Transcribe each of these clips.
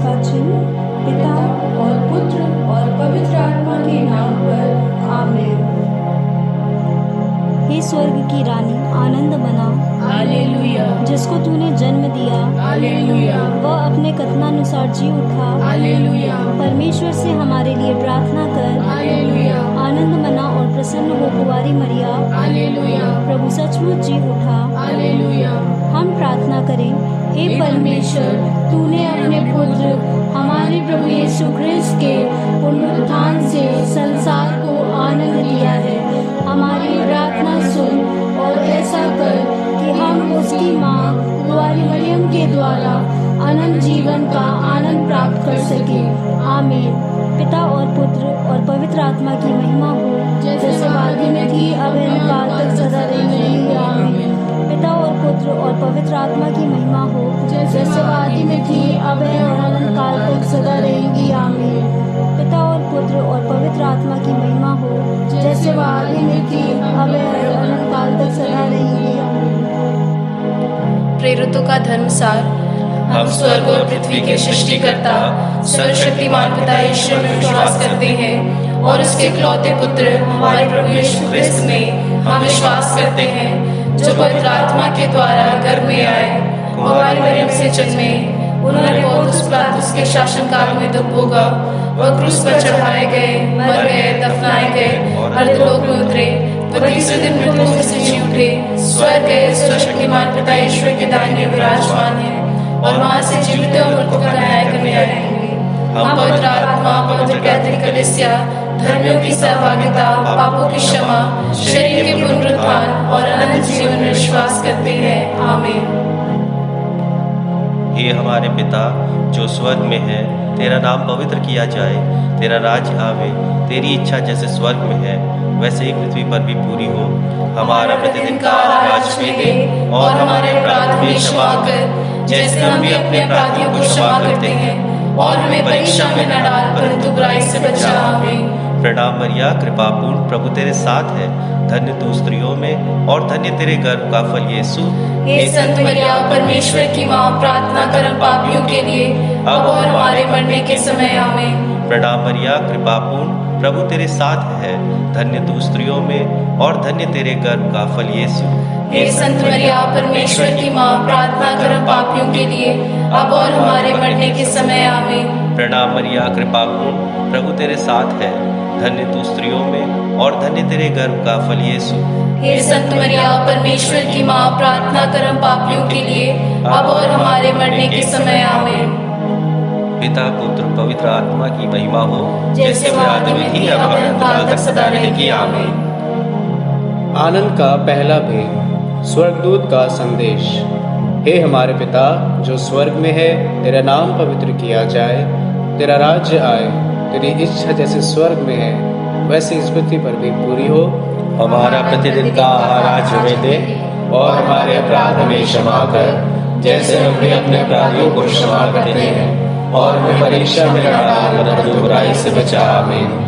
इसका चिन्ह पिता और पुत्र और पवित्र आत्मा के नाम पर आमीन। हे स्वर्ग की रानी, आनंद मना, हालेलुया, जिसको तूने जन्म दिया, हालेलुया, वह अपने कथनानुसार जी उठा। हालेलुया, परमेश्वर से हमारे लिए प्रार्थना कर। हालेलुया, आनंद मना और प्रसन्न हो कुंवारी मरिया, हालेलुया, प्रभु सचमुच जी उठा। हालेलुया। हम प्रार्थना करें। हे परमेश्वर, तूने अपने पुत्र हमारे प्रभु यीशु ख्रिस्त के पुनरुत्थान से संसार को आनंद दिया है। हमारी प्रार्थना सुन और ऐसा कर कि हम उसकी माँ कुंवारी मरियम के द्वारा अनंत जीवन का आनंद प्राप्त कर सके। आमीन। पिता और पुत्र और पवित्र आत्मा की महिमा हो, जैसे आदि में थी, अब काल तक सदा रहेगी। आमीन। पिता और पुत्र और पवित्र आत्मा की महिमा हो, जैसे आदि में थी, अब और अनंत काल तक सदा रहेगी। आमीन। पिता और पुत्र और पवित्र आत्मा की महिमा हो, जैसे आदि में थी, अब और अनंत काल तक सदा रहेगी। आमीन। प्रेरितों का धर्मसार। हम स्वर्ग और पृथ्वी के सृष्टिकर्ता सर्वशक्तिमान पिता ईश्वर में विश्वास करते हैं और उसके इकलौते पुत्र हमारे प्रभु यीशु ख्रिस्त में हम विश्वास करते हैं, जो पवित्र आत्मा के द्वारा गर्भ में आए, कुंवारी मरियम से जन्मे, उन्होंने पौलुस पिलातुस के शासनकाल में दुख भोगा, वह क्रूस पर चढ़ाए गए, मर गए, दफनाए गए, अधोलोक में उतरे, वह तीसरे दिन मृतकों में से जी उठे, स्वर्ग गए, सर्वशक्तिमान पिता ईश्वर के दाहिने विराजमान है और वहां से जीवित और मृतकों का न्याय करने आएंगे। हम पवित्र आत्मा, पवित्र कैथोलिक कलीसिया, धर्मियों की सहभागिता, पापों की क्षमा, शरीर के पुनरुत्थान और अनंत जीवन में विश्वास करते हैं। आमीन। हे हमारे पिता जो स्वर्ग में है, तेरा नाम पवित्र किया जाए, तेरा राज्य आवे, तेरी इच्छा जैसे स्वर्ग में है वैसे ही पृथ्वी पर भी पूरी हो। हमारा प्रतिदिन का आज हमें दे और हमारे अपराध भी क्षमा कर, जैसे हम भी अपने अपराधियों को क्षमा करते हैं, और हमें परीक्षा में न डाल परंतु बुराई से बचा। आमीन। प्रणाम मरिया, कृपा पूर्ण, प्रभु तेरे साथ है, धन्य तू स्त्रियों में और धन्य तेरे गर्भ का फल यीशु। हे संत मरिया, परमेश्वर की माँ, प्रार्थना कर हम पापियों के लिए अब और हमारे मरने के समय। आमीन। प्रणाम मरिया, कृपा पूर्ण, प्रभु तेरे साथ है, धन्य तू स्त्रियों में और धन्य तेरे गर्भ का फल यीशु। हे संत मरिया, परमेश्वर की माँ, प्रार्थना कर हम पापियों के लिए अब और हमारे मरने के समय। आमीन। प्रणाम मरिया, कृपा पूर्ण, प्रभु तेरे साथ है, धन्य तू स्त्रियों में और धन्य तेरे गर्भ का फल यीशु। हे संत मरिया, परमेश्वर की माँ, प्रार्थना कर हम पापियों के लिए अब और हमारे मरने के समय। आमीन। पिता पुत्र पवित्र आत्मा की महिमा हो, जैसे वह आदि में थी, अब अनंत काल तक सदा रहेगी। आमीन। आनंद का पहला भेद, स्वर्गदूत का संदेश। हे हमारे पिता जो स्वर्ग में है, तेरा नाम पवित्र किया जाए, तेरा राज्य आए, तेरी इच्छा जैसे स्वर्ग में है वैसे इस पृथ्वी पर भी पूरी हो। हमारा प्रतिदिन का आहार आज हमें दे और हमारे अपराध हमें क्षमा कर, जैसे हम भी अपने अपराधियों को क्षमा करते हैं, और हमें परीक्षा में न डाल परंतु बुराई से बचा। आमीन।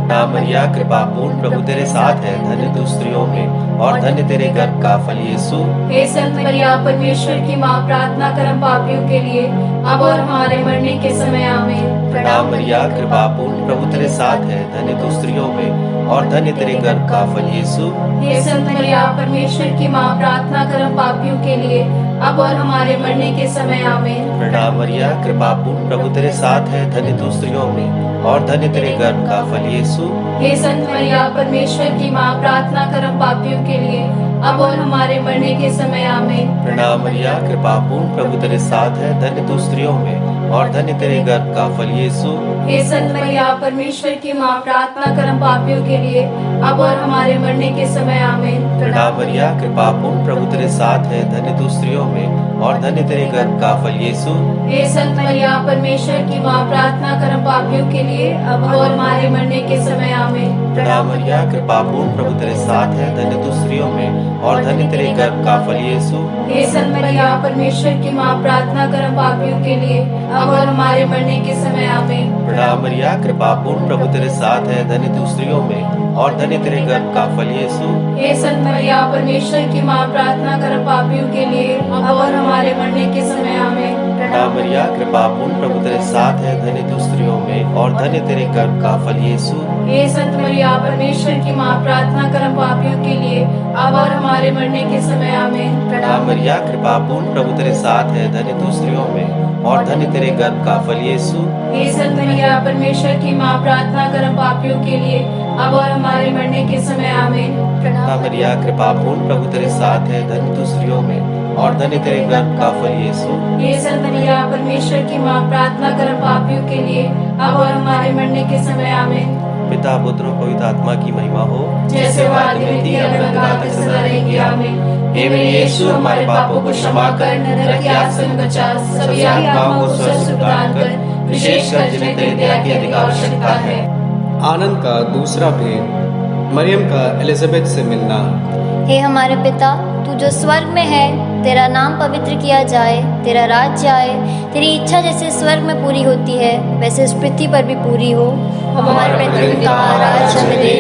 प्रणाम मरिया, कृपा पूर्ण, प्रभु तेरे साथ है, धन्य तू स्त्रियों में और धन्य तेरे गर्भ का फल यीशु। हे संत मरिया, परमेश्वर की माँ, प्रार्थना कर हम पापियों के लिए अब और हमारे मरने के समय। आमीन। प्रणाम मरिया, कृपा पूर्ण, प्रभु तेरे साथ है, धन्य तू स्त्रियों में और धन्य तेरे गर्भ का फल यीशु। हे संत मरिया, परमेश्वर की माँ, प्रार्थना कर हम पापियों के लिए अब और हमारे मरने के समय। आमीन। प्रणाम मरिया, कृपा पूर्ण, प्रभु तेरे साथ है, धन्य तू स्त्रियों में और धन्य तेरे गर्भ का फल यीशु। हे संत मरिया, परमेश्वर की माँ, प्रार्थना कर हम पापियों के लिए अब और हमारे मरने के समय। आमीन। प्रणाम मरिया, कृपा पूर्ण, प्रभु तेरे साथ है, धन्य तू स्त्रियों में और धन्य तेरे गर्भ का फल यीशु। हे संत मरिया, परमेश्वर की माँ, प्रार्थना कर हम पापियों के लिए अब और हमारे मरने के समय। आमीन। प्रणाम मरिया, कृपा पूर्ण, प्रभु तेरे साथ है, धन्य तू स्त्रियों में और धन्य तेरे गर्भ का फल यीशु। हे संत मरिया, परमेश्वर की माँ, प्रार्थना कर हम पापियों के लिए अब और हमारे मरने के समय। आमीन। प्रणाम मरिया, कृपा पूर्ण, प्रभु तेरे साथ है, धन्य तू स्त्रियों में और धन्य तेरे गर्भ का फल यीशु। हे संत मरिया, परमेश्वर की माँ, प्रार्थना कर हम पापियों के लिए अब और हमारे मरने के समय। आमीन। प्रणाम मरिया, कृपा पूर्ण, प्रभु तेरे साथ है, धन्य तू स्त्रियों में और धन्य तेरे गर्भ का फल यीशु। हे संत मरिया, परमेश्वर की माँ, प्रार्थना कर हम पापियों के लिए अब और हमारे मरने के समय। आमीन। प्रणाम मरिया, कृपा पूर्ण, प्रभु तेरे साथ है, धन्य तू स्त्रियों में और धन्य तेरे गर्भ का फल यीशु। हे संत मरिया, परमेश्वर की माँ, प्रार्थना कर हम पापियों के लिए, अब और हमारे मरने के समय आमीन। प्रणाम मरिया, कृपा पूर्ण, प्रभु तेरे साथ है, धन्य तू स्त्रियों में और धन्य तेरे गर्भ का फल यीशु। हे संत मरिया, परमेश्वर की माँ, प्रार्थना कर हम पापियों के लिए, अब और हमारे मरने के समय आमीन। प्रणाम मरिया, कृपा पूर्ण, प्रभु तेरे साथ है, धन्य तू स्त्रियों में और धन्य तेरे गर्भ का फल यीशु। हे संत मरिया, परमेश्वर की माँ, प्रार्थना कर हम पापियों के लिए, अब और हमारे मरने के समय आमीन। पिता, पुत्र और पवित्र आत्मा की महिमा हो, जैसे वो आदि में थी, अब अनंत तक सदा रहेगी आमीन। हे मेरे यीशु, हमारे पापों को क्षमा कर, नरक की आग से हमें बचा, सभी आत्माओं को स्वस्थ प्रदान कर, विशेषकर जिन्हें तेरी दया की अधिक आवश्यकता है। आनंद का दूसरा भेद, मरियम का एलिजाबेथ से मिलना। हे हमारे पिता, तू जो स्वर्ग में है, तेरा नाम पवित्र किया जाए, तेरा राज्य आए, तेरी इच्छा जैसे स्वर्ग में पूरी होती है वैसे इस पृथ्वी पर भी पूरी हो। हमारे प्रतिदिन का आहार हमें दे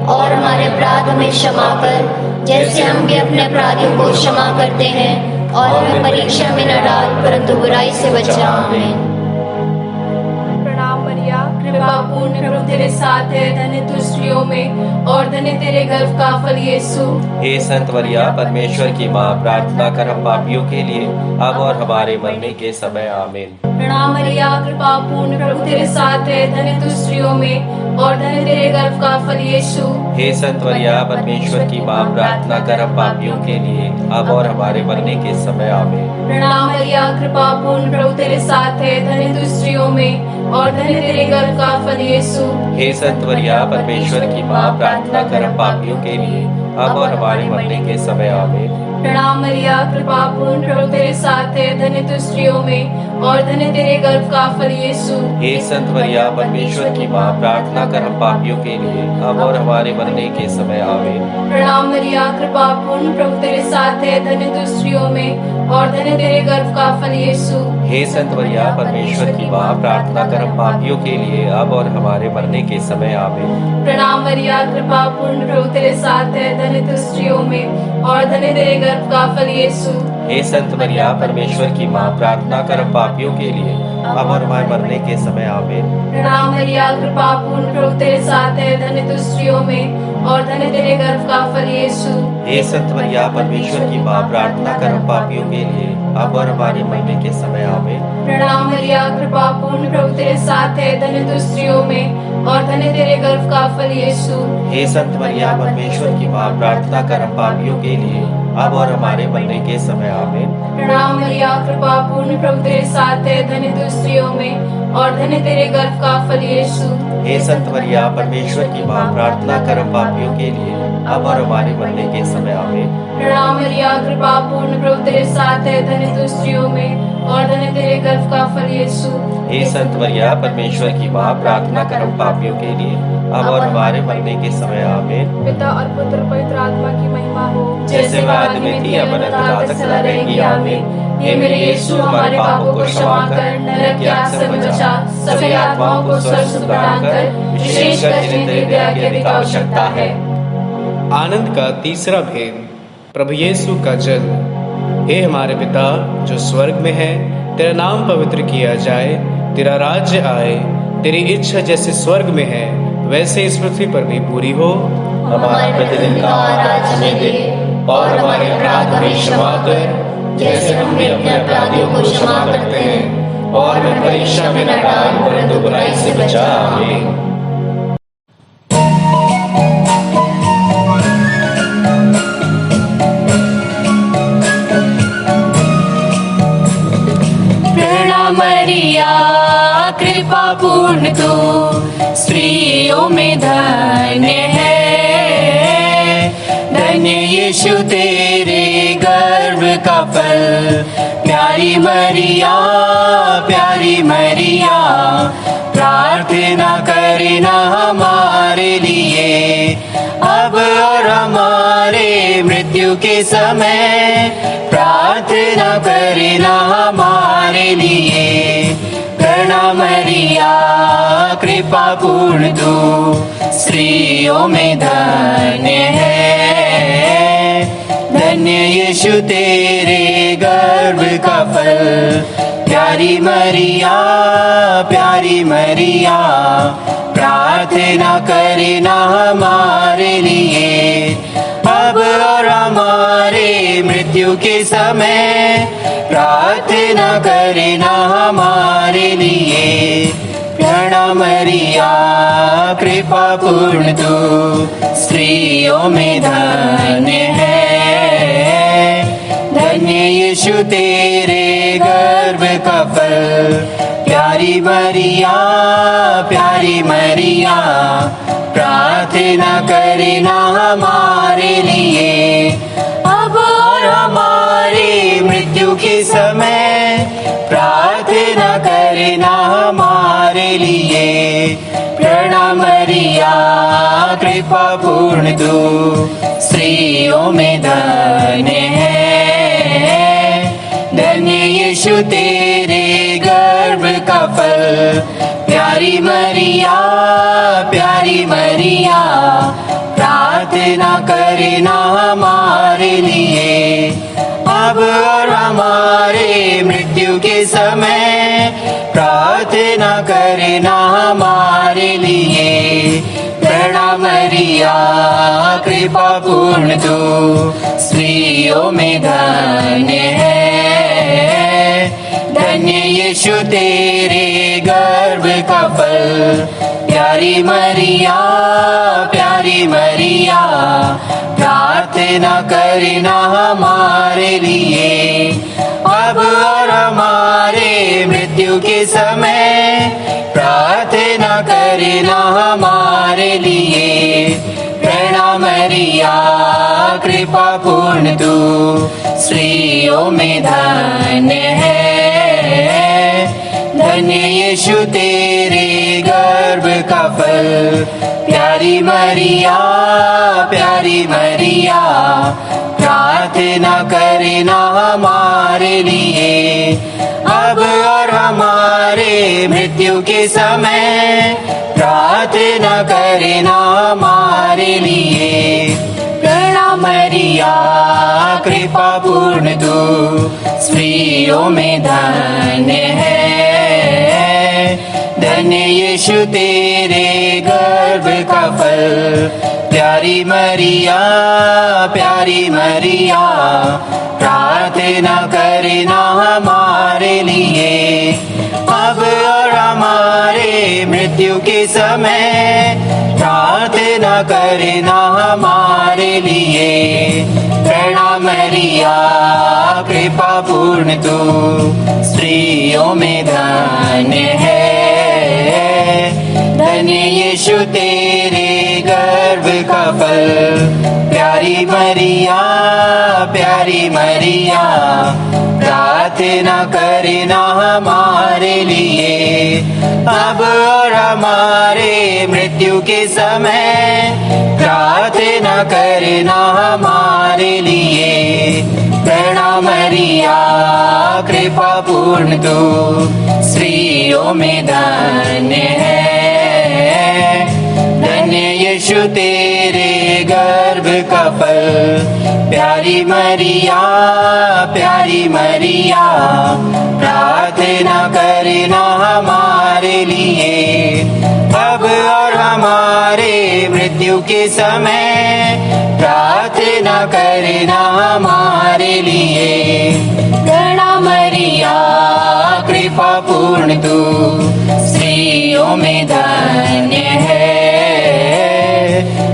और हमारे अपराध हमें क्षमा कर, जैसे हम भी अपने अपराधियों को क्षमा करते हैं, और हमें परीक्षा में न डाल परंतु बुराई से बचा। आमीन। प्रणाम मरिया, कृपा पूर्ण, प्रभु तेरे साथ है, धन्य तू स्त्रियों में और धन्य तेरे गर्भ का फल यीशु। हे संत मरिया, परमेश्वर की माँ, प्रार्थना कर हम पापियों के लिए, अब और हमारे मरने के समय आमीन। प्रणाम मरिया, कृपा पूर्ण, प्रभु तेरे साथ है, धन्य तू स्त्रियों में और धन्य तेरे गर्भ का फल यीशु। हे संत मरिया, परमेश्वर की माँ, प्रार्थना कर हम पापियों के लिए, अब और हमारे मरने के समय आमीन। प्रणाम मरिया, कृपा पूर्ण, प्रभु तेरे साथ है, धन्य तू स्त्रियों में और धन्य तेरे गर्भ का फल यीशु। हे संत मरिया, परमेश्वर की माँ, प्रार्थना कर हम पापियों के लिए, अब और हमारे मरने के समय आमीन। प्रणाम मरिया, कृपा पूर्ण, प्रभु तेरे साथ है, धन्य तू स्त्रियों में और धन्य तेरे गर्भ का फल यीशु। हे संत मरिया, परमेश्वर की माँ, प्रार्थना कर हम पापियों के लिए, अब और हमारे मरने के समय आमीन। प्रणाम मरिया, कृपा पूर्ण, प्रभु तेरे साथ है, धन्य तू स्त्रियों में और धन्य तेरे गर्भ का फल यीशु। हे संत मरिया, परमेश्वर की माँ, प्रार्थना कर हम पापियों के लिए, अब और हमारे मरने के समय आमीन। प्रणाम मरिया, कृपा पूर्ण, प्रभु तेरे साथ है, धन्य तू स्त्रियों में और धन्य तेरे गर्भ का फल यीशु। हे संत मरिया, परमेश्वर की माँ, प्रार्थना कर हम पापियों के लिए, अब और हमारे मरने के समय आमीन। प्रणाम मरिया, कृपा पूर्ण, प्रभु तेरे साथ है, धन्य तू स्त्रियों में और धन्य तेरे गर्भ का फल यीशु। हे संत मरिया, परमेश्वर की माँ, प्रार्थना कर हम पापियों के लिए, अब और हमारे मरने के समय आमीन। प्रणाम मरिया, कृपा पूर्ण, प्रभु तेरे साथ है, धन्य तू स्त्रियों में और धन्य तेरे गर्भ का फल यीशु। हे संत मरिया, परमेश्वर की माँ, प्रार्थना कर हम पापियों के लिए, अब और हमारे मरने के समय आमीन। प्रणाम मरिया, कृपा पूर्ण, प्रभु तेरे साथ है, धन्य तू स्त्रियों में और धन्य तेरे गर्भ का फल यीशु। हे संत मरिया, परमेश्वर की माँ, प्रार्थना कर हम पापियों के लिए, अब और हमारे मरने के समय आमीन। प्रणाम मरिया, कृपा पूर्ण, प्रभु तेरे साथ है, धन्य तू स्त्रियों में और धन्य तेरे गर्भ का फल यीशु। हे संत मरिया, परमेश्वर की माँ, प्रार्थना कर हम पापियों के लिए, अब और हमारे मरने के समय आमीन। पिता और पुत्र पवित्र आत्मा की महिमा हो, जैसे वह आदि में थी, अब अनंत काल तक सदा रहेगी आमीन। हे मेरे यीशु, हमारे पापों को क्षमा कर, नरक की आग से बचा, सभी आत्माओं को स्वस्थ प्रदान कर, विशेषकर जिन्हें तेरी दया की अधिक आवश्यकता है। आनंद का तीसरा भेद, प्रभु यीशु का जन्म। हे हमारे पिता जो स्वर्ग में है, तेरा नाम पवित्र किया जाए, तेरा राज्य आए, तेरी इच्छा जैसे स्वर्ग में है वैसे इस पृथ्वी पर भी पूरी हो। हमारा प्रतिदिन का आहार हमें दे और हमारे अपराध हमें क्षमा कर, जैसे हम भी अपने अपराधियों को क्षमा करते हैं, और हमें परीक्षा में न डाल परंतु बुराई से बचा। आमीन। मरिया, कृपा पूर्ण तू स्त्रियों में धन्य है, धन्य यीशु तेरे गर्भ का फल। प्यारी मरिया, प्यारी मरिया, प्रार्थना करना हमारे लिए, अब और हमारे मृत्यु के समय। प्रार्थना करना हमारे लिए। प्रणाम मरिया, कृपा पूर्ण तू स्त्रियों में धन्य है, धन्य यीशु तेरे गर्भ का फल। प्यारी मरिया, प्यारी मरिया, प्रार्थना करना हमारे लिए, अब और हमारे मृत्यु के समय, प्रार्थना करना हमारे लिए। प्रणाम मरिया, कृपा पूर्ण तू स्त्रियों में धन्य है, धन्य यीशु तेरे गर्भ का फल। प्यारी मरिया, प्यारी मरिया, प्रार्थना करना हमारे लिए, अब और हमारे मृत्यु के समय, प्रार्थना करना हमारे लिए। प्रणाम मरिया, कृपा पूर्ण तू स्त्रियों में धन्य है, धन्य यीशु तेरे गर्भ का फल। प्यारी मरिया, प्यारी मरिया, प्रार्थना करना हमारे लिए, अब और हमारे मृत्यु के समय, प्रार्थना करना हमारे लिए। प्रणाम मरिया, कृपा पूर्ण तू स्त्रियों में धन्य है, धन्य यीशु तेरे गर्भ का फल। प्यारी मरिया, प्यारी मरिया, प्रार्थना करना हमारे लिए, अब और हमारे मृत्यु के समय, प्रार्थना करना हमारे लिए। प्रणाम मरिया, कृपा पूर्ण तू स्त्रियों में धन्य है, धन्य यीशु तेरे गर्भ का फल। प्यारी मरिया, प्यारी मरिया, प्रार्थना करना हमारे लिए, अब और हमारे मृत्यु के समय, प्रार्थना करना हमारे लिए। प्रणाम मरिया, कृपा पूर्ण तू स्त्रियों में धन्य है, धन्य यीशु तेरे गर्भ का फल। प्यारी मरिया, प्यारी मरिया, प्रार्थना करना हमारे लिए, अब और हमारे मृत्यु के समय, प्रार्थना करना हमारे लिए। प्रणाम मरिया, कृपा पूर्ण तू स्त्रियों में धन्य है, धन्य यीशु तेरे गर्भ का फल। प्यारी मरिया, प्यारी मरिया, प्रार्थना करना हमारे लिए, अब और हमारे मृत्यु के समय, प्रार्थना करना हमारे लिए। प्रणाम मरिया, कृपा पूर्ण तू स्त्रियों में धन्य है, धन्य यीशु तेरे गर्भ का फल। प्यारी मरिया, प्यारी मरिया, प्रार्थना करना हमारे लिए, अब और हमारे मृत्यु के समय, प्रार्थना करना हमारे लिए। प्रणाम मरिया, कृपा पूर्ण तू स्त्रियों में धन्य है,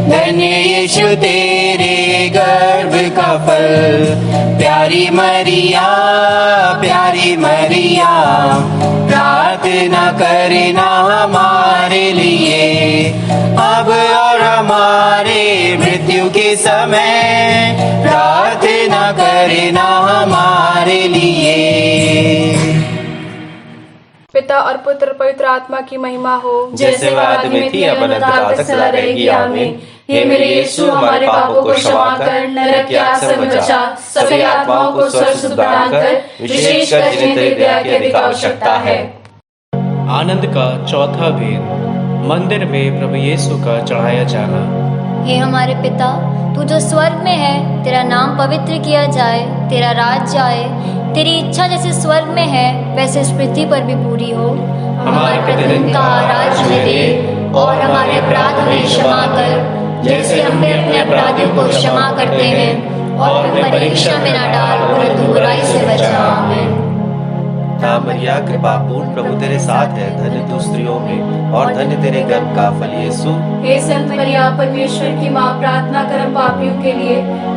धन्य यीशु तेरे गर्भ का फल। प्यारी मरिया, प्यारी मरिया, प्रार्थना करना हमारे लिए, अब और हमारे मृत्यु के समय, प्रार्थना करना हमारे लिए। पिता और पुत्र पवित्र आत्मा की महिमा हो, जैसे वह आदि में थी, अब अनंत तक सदा रहेगी। आमीन। हे मेरे यीशु, हमारे पापों को क्षमा कर, नरक की आग से बचा, सभी आत्माओं को स्वर्ग सुख प्रदान कर, विशेषकर जिन्हें तेरी दया की अधिक आवश्यकता है। आनंद का चौथा भेद, मंदिर में प्रभु यीशु का चढ़ाया जाना। हे हमारे पिता, तू जो स्वर्ग में है, तेरा नाम पवित्र किया जाए, तेरा राज्य आए, तेरी इच्छा जैसे स्वर्ग में है वैसे इस पृथ्वी पर भी पूरी हो। हमारे प्रतिदिन का आज हमें दे, और हमारे अपराध हमें क्षमा कर, जैसे हम भी अपने अपराधियों को क्षमा करते हैं, और हमें परीक्षा में न डाल, परंतु बुराई से बचा। आमीन। ना मरिया कृपा पूर्ण, प्रभु तेरे साथ है, धन्य तू स्त्रियों में और धन्य तेरे गर्भ का फल यीशु। हे संत मरिया परमेश्वर की माँ, प्रार्थना कर हम पापियों के लिए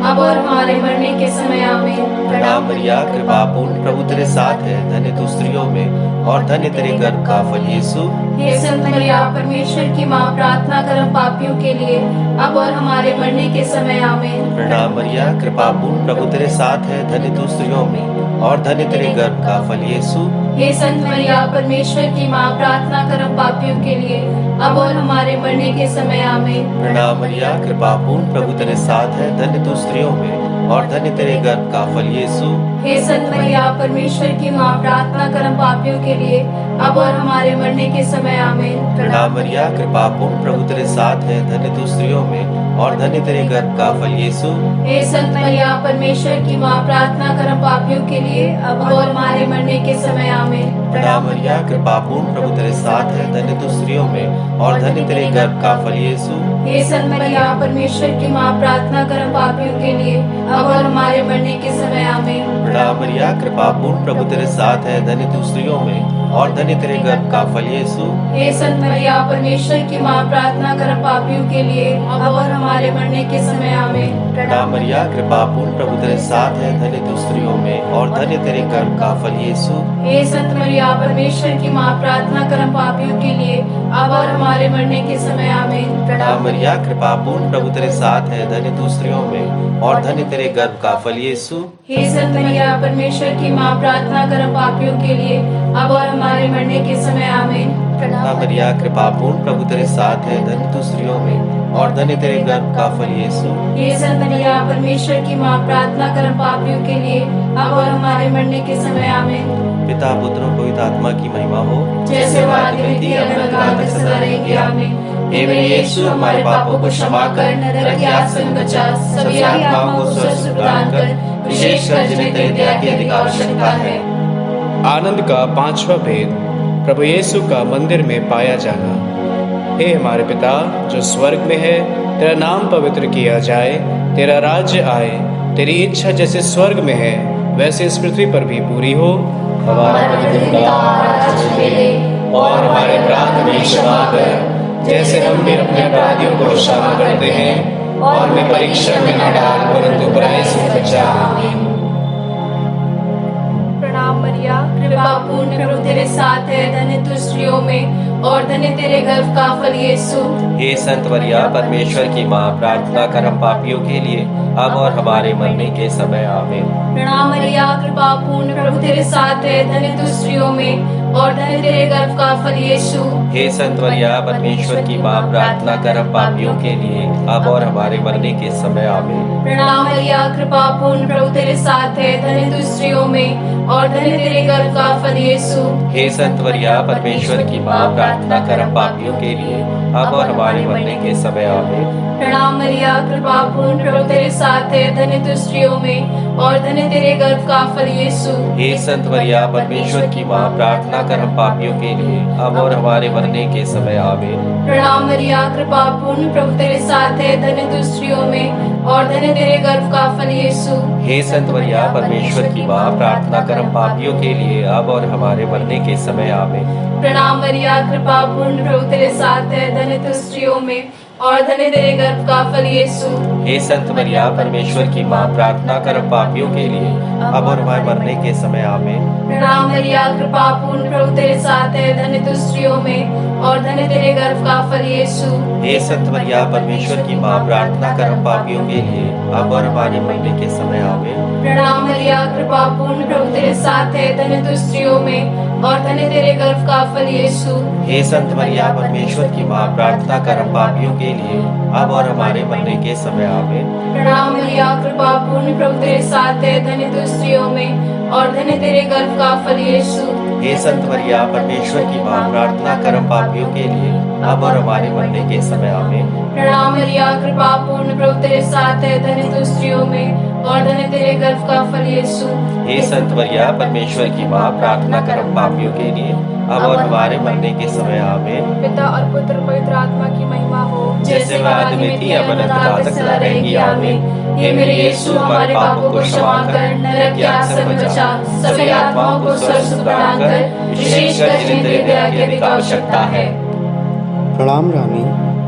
अब और हमारे मरने के समय। आमीन। प्रणाम मरिया कृपा पूर्ण, प्रभु तेरे साथ है, धन्य तू स्त्रियों में और धन्य तेरे गर्भ का फल यीशु। हे संत मरिया परमेश्वर की माँ, प्रार्थना कर हम पापियों के लिए अब और हमारे मरने के समय। आमीन। प्रणाम मरिया कृपा पूर्ण, प्रभु तेरे साथ है, धन्य तू स्त्रियों में और धन्य तेरे गर्भ का फल यीशु। हे संत मरिया परमेश्वर की माँ, प्रार्थना कर हम पापियों के लिए अब और हमारे मरने के समय। आमीन। प्रणाम मरिया कृपा पूर्ण, प्रभु तेरे साथ है, धन्य तू स्त्रियों में और धन्य तेरे गर्भ का फल यीशु। हे संत मरिया परमेश्वर की माँ, प्रार्थना कर हम पापियों के लिए अब और हमारे मरने के समय। आमीन। प्रणाम मरिया कृपा पूर्ण, प्रभु तेरे साथ है, धन्य तू स्त्रियों में और धन्य तेरे गर्भ का फल यीशु। हे संत मरिया परमेश्वर की माँ, प्रार्थना कर हम पापियों के लिए अब और हमारे मरने के समय। आमीन। प्रणाम मरिया कृपा पूर्ण, प्रभु तेरे साथ है, धन्य तू स्त्रियों में और धन्य तेरे गर्भ का फल यीशु। हे संत मरिया परमेश्वर की माँ, प्रार्थना कर हम पापियों के लिए अब और हमारे मरने के समय। आमीन। प्रणाम मरिया कृपा पूर्ण, प्रभु तेरे साथ है, धन्य तू स्त्रियों में और धन्य तेरे गर्भ का फल यीशु। हे संत मरिया परमेश्वर की माँ, प्रार्थना कर हम पापियों के लिए अब और हमारे मरने के समय। आमीन। प्रणाम मरिया कृपा पूर्ण, प्रभु तेरे साथ है, धन्य तू स्त्रियों में और धन्य तेरे गर्भ का फल यीशु। हे संत मरिया परमेश्वर की माँ, प्रार्थना कर हम पापियों के लिए अब और हमारे मरने के समय। आमीन। प्रणाम मरिया कृपा पूर्ण, प्रभु तेरे साथ है, धन्य तू स्त्रियों में और धन्य तेरे गर्भ का फल यीशु। हे संत मरिया परमेश्वर की माँ, प्रार्थना कर हम पापियों के लिए अब और हमारे मरने के समय। आमीन। प्रणाम मरिया कृपा पूर्ण, प्रभु तेरे साथ है, धन्य तू स्त्रियों में और धन्य तेरे गर्भ का फल यीशु। हे संत मरिया परमेश्वर की माँ, प्रार्थना कर हम पापियों के लिए अब और हमारे मरने के समय। आमीन। पिता पुत्र और पवित्र आत्मा की महिमा हो, जैसे वो आदि में थी, अब और काल तक सदा रहेगी। आमीन। हे मेरे यीशु, हमारे पापों को क्षमा कर, नरक की आग से हमें बचा, सभी आत्माओं को स्वस्थ प्रदान कर, विशेषकर जिन्हें तेरे दया की अधिक आवश्यकता है। आनंद का पांचवा भेद, प्रभु यीशु का मंदिर में पाया जाना। हे हमारे पिता जो स्वर्ग में है, तेरा नाम पवित्र किया जाए, तेरा राज्य आए, तेरी इच्छा जैसे स्वर्ग में है वैसे इस पृथ्वी पर भी पूरी हो। हमारा प्रतिदिन का आज हमें दे, और हमारे अपराध हमें क्षमा कर, जैसे हम भी अपने अपराधियों को क्षमा करते हैं, और हमें परीक्षा में न डाल, परंतु बुराई से बचा। आमीन। प्रणाम मरिया कृपा पूर्ण, प्रभु तेरे साथ है, धन्य तू स्त्रियों में और धन्य तेरे गर्भ का फल यीशु। हे संत मरिया परमेश्वर की माँ, प्रार्थना कर हम पापियों के लिए अब और हमारे मरने के समय। आमीन। प्रणाम मरिया कृपा पूर्ण, प्रभु तेरे साथ है, धन्य तू स्त्रियों में और धन्य तेरे गर्भ का फल यीशु। हे संत मरिया परमेश्वर की माँ, प्रार्थना कर हम पापियों के लिए अब और हमारे मरने के समय। आमीन। प्रणाम मरिया कृपा पूर्ण, प्रभु तेरे साथ है, धन्य तू स्त्रियों में और धन्य तेरे गर्भ का फल यीशु। हे संत मरिया परमेश्वर की माँ, प्रार्थना कर हम पापियों के लिए अब और हमारे मरने के समय। आमीन। प्रणाम मरिया कृपा पूर्ण, प्रभु तेरे साथ है, धन्य तू स्त्रियों में और धन्य तेरे गर्भ का फल यीशु। हे संत मरिया परमेश्वर की माँ, प्रार्थना कर हम पापियों के लिए अब और हमारे मरने के समय। आमीन। प्रणाम मरिया कृपा पूर्ण, प्रभु तेरे साथ है, धन्य तू स्त्रियों में और धन्य तेरे गर्भ का फल यीशु। हे संत मरिया परमेश्वर की माँ, प्रार्थना कर हम पापियों के लिए अब और हमारे मरने के समय। आमीन। प्रणाम मरिया कृपा पूर्ण, प्रभु तेरे साथ है, धन्य तू स्त्रियों में और धन्य तेरे गर्भ का फल यीशु। हे संत मरिया परमेश्वर की माँ, प्रार्थना कर हम पापियों के लिए अब और हमारे मरने के समय। आमीन। प्रणाम मरिया कृपा पूर्ण, प्रभु तेरे साथ है, धन्य तू स्त्रियों में और धन्य तेरे गर्भ का फल यीशु। हे संत मरिया परमेश्वर की माँ, प्रार्थना कर हम पापियों के लिए अब और हमारे मरने के समय। आमीन। प्रणाम मरिया कृपा पूर्ण, प्रभु तेरे साथ है, धन्य तू स्त्रियों में और धन्य तेरे गर्भ का फल यीशु। हे संत मरिया परमेश्वर की माँ, प्रार्थना कर हम पापियों के लिए अब और हमारे मरने के समय। आमीन। प्रणाम मरिया कृपा पूर्ण, प्रभु तेरे साथ है, धन्य तू स्त्रियों में और धन्य तेरे गर्भ का फल यीशु। हे संत मरिया परमेश्वर की माँ, प्रार्थना कर हम पापियों के लिए अब और हमारे मरने के समय आमीन। प्रणाम मरिया, कृपा पूर्ण, प्रभु तेरे साथ है, धन्य तू स्त्रियों में और धन्य तेरे गर्भ का फल यीशु। हे संत मरिया परमेश्वर की माँ, प्रार्थना कर हम पापियों के लिए अब और हमारे मरने के समय आमीन। पिता और पुत्र पवित्र आत्मा की महिमा हो, जैसे वह आदि में थी अब अनंत तक सदा रहेगी आमीन। हे मेरे यीशु, हमारे पापों को क्षमा कर, नरक की आग से बचा, सभी आत्माओं को स्वर्ग सुख प्रदान कर, विशेषकर जिन्हें तेरी दया की अधिक आवश्यकता है। प्रणाम रानी,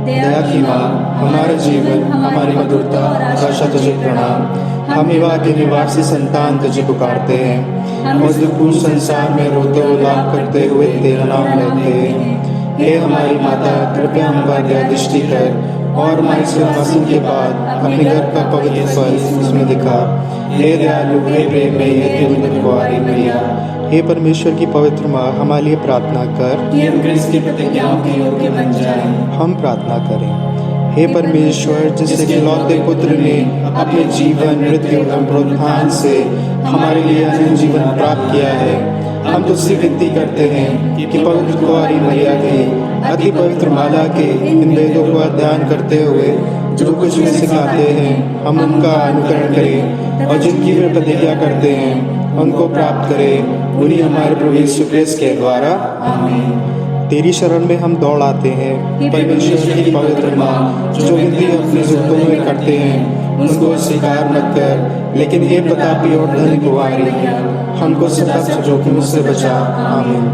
दया की माँ, हमारा जीवन, हमारी मधुरता, आशा तुझे प्रणाम। हम विवाह के निवासी संतान तुझे पुकारते हैं, मजदूर संसार में रोते उलाप करते हुए तेरा नाम लेते हैं। हे हमारी माता, कृपया हम पर दया दृष्टि कर और हमारे स्वर्गवासी के बाद अपने घर का पवित्र फल उसमें दिखा। हे दयालु, हे प्रेम में, हे दिव्य कुंवारी मैया, हे परमेश्वर की पवित्र माँ, हमारे लिए प्रार्थना कर कि हम क्रिस्त की प्रतिज्ञाओं के योग्य बन जाएं। हम प्रार्थना करें। हे परमेश्वर, जिससे इकलौते पुत्र ने अपने जीवन, मृत्यु एवं पुनरुत्थान से हमारे लिए अनंत जीवन प्राप्त किया है, हम तुझसे विनती करते हैं कि पवित्र कुंवारी मैया की अति पवित्र माला के इन वेदों को अध्ययन करते हुए जो कुछ भी सिखाते हैं, हम उनका अनुकरण करें और जिनकी वे प्रतिज्ञा करते हैं उनको प्राप्त करें। उन्हीं हमारे प्रभु यीशु क्रिस्त के द्वारा आमीन। तेरी शरण में हम दौड़ आते हैं, परमेश्वर की पवित्र माँ, जो विनती अपने जुल्फों में करते हैं उनको स्वीकार मत कर, लेकिन हे प्रतापी और धन्य कुंवारी, हमको सदा जोखिम से बचा। आमीन।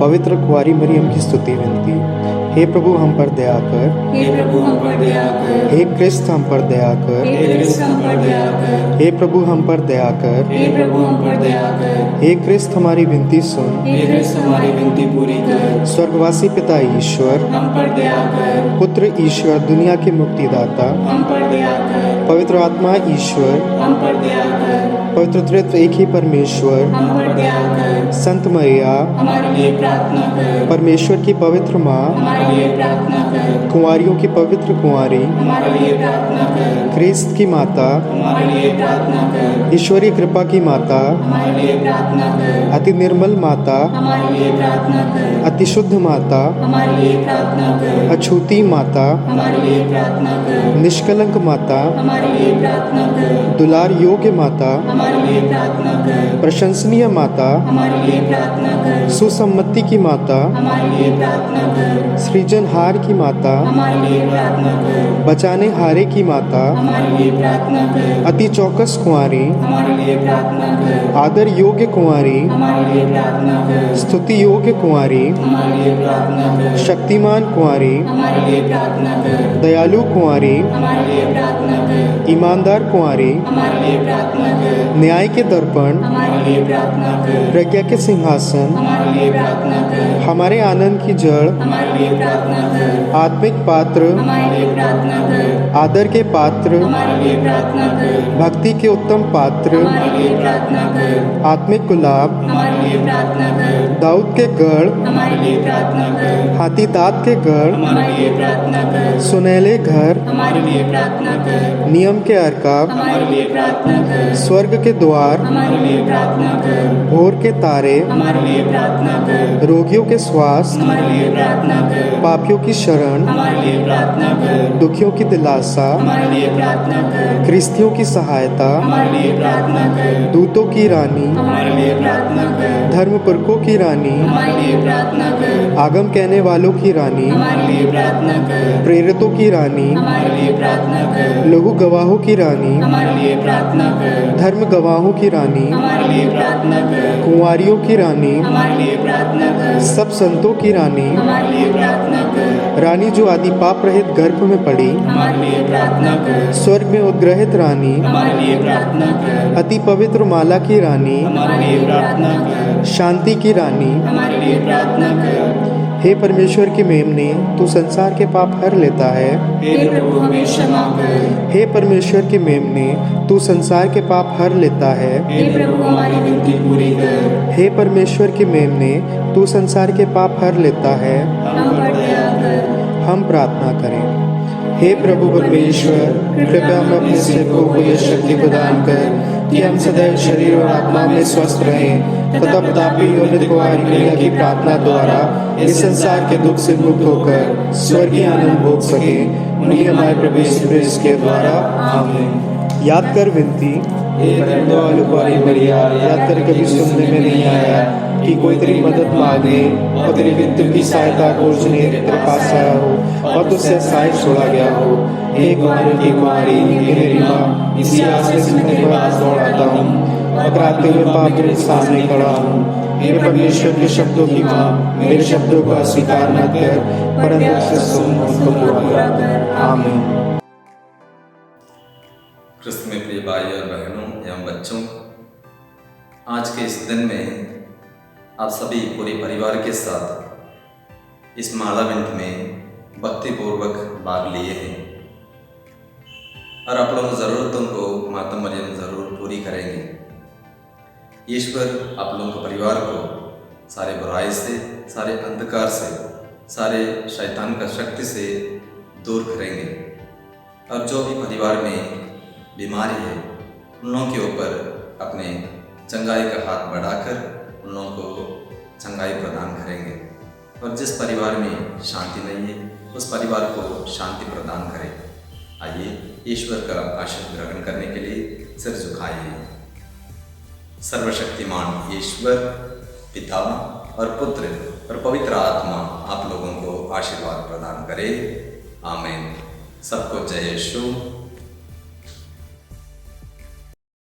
पवित्र कुंवारी मरियम की स्तुति विनती। हे प्रभु हम पर दया कर, हे प्रभु हम पर दया कर, हे क्रिस्त हम पर दया कर, हे क्रिस्त हम पर दया कर, हे प्रभु हम पर दया कर, हे प्रभु हम पर दया कर, हे क्रिस्त हमारी विनती सुन, हे क्रिस्त हमारी विनती पूरी कर। स्वर्गवासी पिता ईश्वर, हम पर दया कर, पुत्र ईश्वर, दुनिया के मुक्तिदाता, हम पर दया कर, पवित्र आत्मा ईश्वर, हम पर दया कर, पवित्र त्रित्व एक ही परमेश्वर, हम पर दया कर, संत मरिया, हमारे लिए प्रार्थना कर, परमेश्वर की पवित्र माँ, हमारे लिए प्रार्थना कर, कुंवारियों की पवित्र कुंवारी, हमारे लिए प्रार्थना कर, क्रिस्त की माता, हमारे लिए प्रार्थना कर, ईश्वरीय कृपा की माता, हमारे लिए प्रार्थना कर, अति निर्मल माता, हमारे लिए प्रार्थना कर, अति शुद्ध माता, हमारे लिए प्रार्थना कर, अछूती माता, हमारे लिए प्रार्थना कर, निष्कलंक माता, हमारे लिए प्रार्थना कर, दुलार योग्य माता, हमारे लिए प्रार्थना कर, प्रशंसनीय माता, हमारे लिए प्रार्थना कर, सुसम्मति की माता, हमारे लिए प्रार्थना कर, सृजनहार की माता, हमारे लिए प्रार्थना कर, बचाने हारे की माता, हमारे लिए प्रार्थना कर, अति चौकस कुंवारी, हमारे लिए प्रार्थना कर, आदर योग्य कुंवारी, हमारे लिए प्रार्थना कर, स्तुति योग्य कुंवारी, हमारे लिए प्रार्थना कर, शक्तिमान कुंवारी, हमारे लिए प्रार्थना कर, दयालु कुंवारी, हमारे लिए प्रार्थना कर, ईमानदार कुंवारी, हमारे लिए प्रार्थना कर, न्याय के दर्पण, हमारे लिए प्रार्थना कर, प्रज्ञा के सिंहासन, हमारे लिए प्रार्थना कर, हमारे आनंद की जड़, हमारे लिए प्रार्थना कर, आत्मिक पात्र, हमारे लिए प्रार्थना कर, आदर के पात्र, हमारे लिए प्रार्थना कर, भक्ति के उत्तम पात्र, हमारे लिए प्रार्थना कर, आत्मिक गुलाब, हमारे लिए प्रार्थना कर, दाऊद के गढ़, हमारे लिए प्रार्थना कर, हाथी दाँत के गढ़, हमारे लिए प्रार्थना कर, सुनहले घर, हमारे लिए प्रार्थना कर, नियम के अर्काब, हमारे लिए प्रार्थना कर, स्वर्ग के द्वार, हमारे लिए प्रार्थना कर, भोर के तारे, हमारे लिए प्रार्थना कर, रोगियों के स्वास्थ्य, हमारे लिए प्रार्थना कर, पापियों की शरण, हमारे लिए प्रार्थना कर, दुखियों की दिलासा, हमारे लिए प्रार्थना कर, क्रिस्तियों की सहायता, हमारे लिए प्रार्थना कर, दूतों की रानी, हमारे लिए प्रार्थना कर, धर्मपुरखों की रानी, हमारे लिए प्रार्थना कर, आगम कहने वालों की रानी, हमारे लिए प्रार्थना कर, प्रेरितों की रानी, हमारे लिए प्रार्थना कर, लघु गवाहों की रानी, हमारे लिए प्रार्थना कर, धर्म गवाहों की रानी, हमारे लिए प्रार्थना कर, कुंवारियों की रानी, हमारे लिए प्रार्थना कर, सब संतों की रानी, हमारे लिए प्रार्थना कर, रानी जो आदि पाप रहित गर्भ में पड़ी, हमारे लिए प्रार्थना कर, स्वर्ग में उद्ग्रहित रानी, हमारे लिए प्रार्थना कर, अति पवित्र माला की रानी, हमारे लिए प्रार्थना कर, शांति की रानी, हमारे लिए प्रार्थना कर, हे परमेश्वर की मेमने, तू संसार के पाप हर लेता है। हे प्रभु हमें क्षमा कर, हे परमेश्वर की मेमने, तू संसार के पाप हर लेता है। हे प्रभु हमारी विनती पूरी कर, हे परमेश्वर की मेमने, तू संसार के पाप हर लेता है। हम पर दया कर। हम प्रार्थना करें। हे प्रभु परमेश्वर, कृपया हम अपने सेवकों को यह शक्ति प्रदान कर कि हम सदैव शरीर और आत्मा में स्वस्थ रहें तथा प्रतापी और नित्य कुमारी कन्या की प्रार्थना द्वारा इस संसार के दुख से मुक्त होकर स्वर्गीय आनंद भोग सके। उन्हीं हमारे प्रभु यीशु क्रिस्त के द्वारा आमीन। याद कर विनती, हे बहनों वाली मरिया, याद कर कभी सुनने में नहीं आया कि कोई तेरी मदद मांगे और तेरी वित्त की सहायता खोजने तेरे पास आया हो और तुझसे सहायता छोड़ा गया हो। हे कुमारी की कुमारी, हे मेरी माँ, इसी आस में तेरे पास दौड़ाता हूँ और कराते हुए पाप तेरे सामने खड़ा हूँ। हे परमेश्वर के शब्दों की माँ, मेरे शब्दों को अस्वीकार न कर, परंतु से सुन उनको पूरा कर। आमीन। क्रिस्त में प्रिय भाई और बहनों एवं बच्चों, आज के इस दिन में आप सभी पूरे परिवार के साथ इस माला विंत में भक्तिपूर्वक भाग लिए हैं और आप लोगों की ज़रूरतों को माता मरियम ज़रूर पूरी करेंगे। ईश्वर आप लोगों के परिवार को सारे बुराई से, सारे अंधकार से, सारे शैतान का शक्ति से दूर करेंगे और जो भी परिवार में बीमारी है उन लोगों के ऊपर अपने चंगाई का हाथ बढ़ाकर उन लोगों को चंगाई प्रदान करेंगे और जिस परिवार में शांति नहीं है उस परिवार को शांति प्रदान करें। आइए ईश्वर का आशीर्वाद ग्रहण करने के लिए सिर झुकाइए। सर्वशक्तिमान ईश्वर पिता और पुत्र और पवित्र आत्मा आप लोगों को आशीर्वाद प्रदान करे। आमीन। सबको जय यीशु।